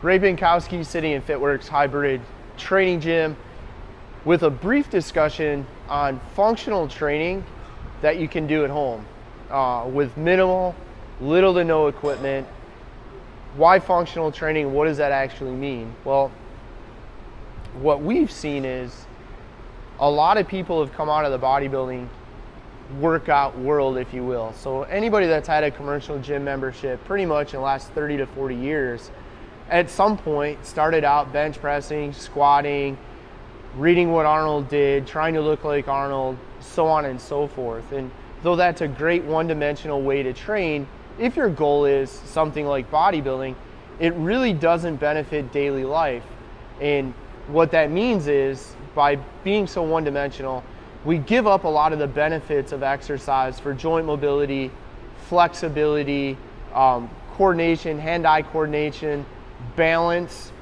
Ray Binkowski sitting in FitWorkz hybrid training gym with a brief discussion on functional training that you can do at home with little to no equipment. Why functional training? What does that actually mean? Well, what we've seen is a lot of people have come out of the bodybuilding workout world, if you will. So anybody that's had a commercial gym membership pretty much in the last 30 to 40 years, at some point started out bench pressing, squatting, reading what Arnold did, trying to look like Arnold, so on and so forth. And though that's a great one-dimensional way to train, if your goal is something like bodybuilding, it really doesn't benefit daily life. And what that means is, by being so one-dimensional, we give up a lot of the benefits of exercise for joint mobility, flexibility, coordination, hand-eye coordination, balance,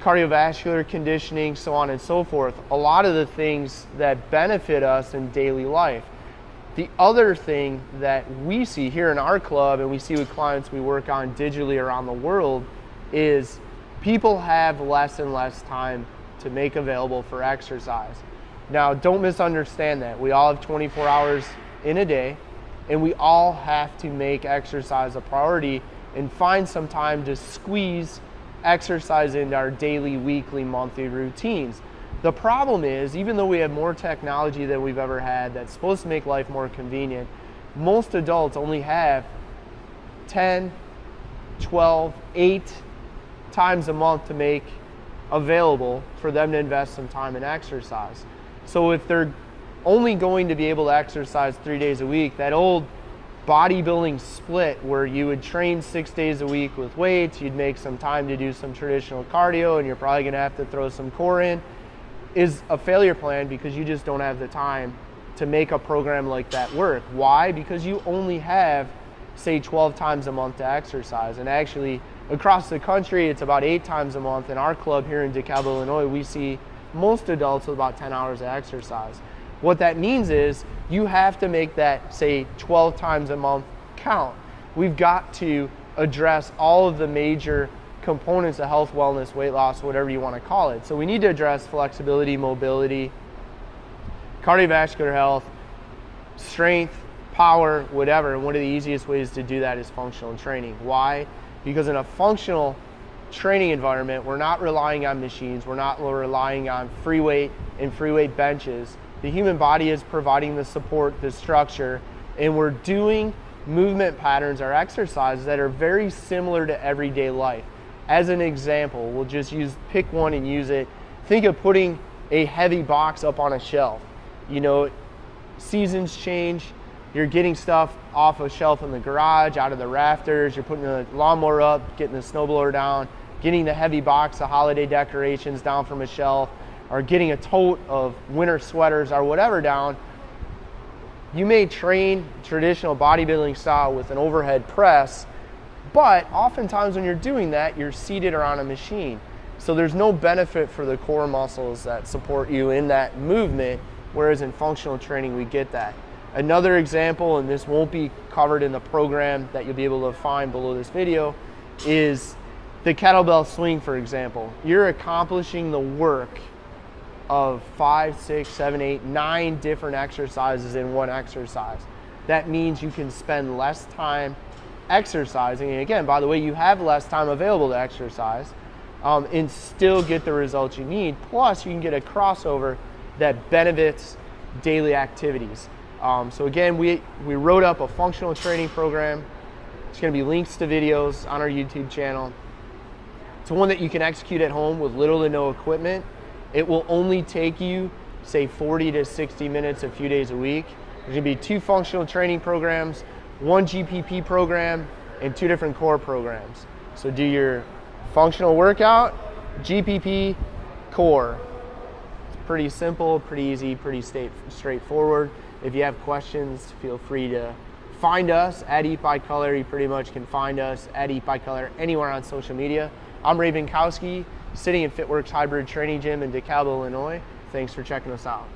cardiovascular conditioning, so on and so forth. A lot of the things that benefit us in daily life. The other thing that we see here in our club, and we see with clients we work on digitally around the world, is people have less and less time to make available for exercise. Now, don't misunderstand that. We all have 24 hours in a day, and we all have to make exercise a priority and find some time to squeeze exercise into our daily, weekly, monthly routines. The problem is, even though we have more technology than we've ever had that's supposed to make life more convenient, most adults only have 10, 12, 8 times a month to make available for them to invest some time in exercise. So if they're only going to be able to exercise 3 days a week, that old bodybuilding split where you would train 6 days a week with weights, you'd make some time to do some traditional cardio, and you're probably gonna have to throw some core in, is a failure plan because you just don't have the time to make a program like that work. Why? Because you only have, say, 12 times a month to exercise. And actually, across the country, it's about 8 times a month. In our club here in DeKalb, Illinois, we see most adults with about 10 hours of exercise. What that means is you have to make that, say, 12 times a month count. We've got to address all of the major components of health, wellness, weight loss, whatever you want to call it. So we need to address flexibility, mobility, cardiovascular health, strength, power, whatever. And one of the easiest ways to do that is functional training. Why? Because in a functional training environment, we're not relying on machines, we're not relying on free weight and free weight benches. The human body is providing the support, the structure, and we're doing movement patterns or exercises that are very similar to everyday life. As an example, we'll just pick one and use it. Think of putting a heavy box up on a shelf. You know, seasons change, you're getting stuff off a shelf in the garage, out of the rafters, you're putting the lawnmower up, getting the snowblower down, getting the heavy box of holiday decorations down from a shelf, or getting a tote of winter sweaters or whatever down. You may train traditional bodybuilding style with an overhead press, but oftentimes when you're doing that, you're seated or on a machine. So there's no benefit for the core muscles that support you in that movement, whereas in functional training, we get that. Another example, and this won't be covered in the program that you'll be able to find below this video, is the kettlebell swing, for example. You're accomplishing the work of 5, 6, 7, 8, 9 different exercises in one exercise. That means you can spend less time exercising, and again, by the way, you have less time available to exercise, and still get the results you need. Plus, you can get a crossover that benefits daily activities. So again, we wrote up a functional training program. It's going to be links to videos on our YouTube channel. It's one that you can execute at home with little to no equipment. It will only take you, say, 40 to 60 minutes a few days a week. There's going to be 2 functional training programs, 1 GPP program, and 2 different core programs. So do your functional workout, GPP, core. It's pretty simple, pretty easy, pretty straightforward. If you have questions, feel free to find us at Eat by Color. You pretty much can find us at Eat by Color anywhere on social media. I'm Ray Binkowski, sitting in FitWorkz Hybrid Training Gym in DeKalb, Illinois. Thanks for checking us out.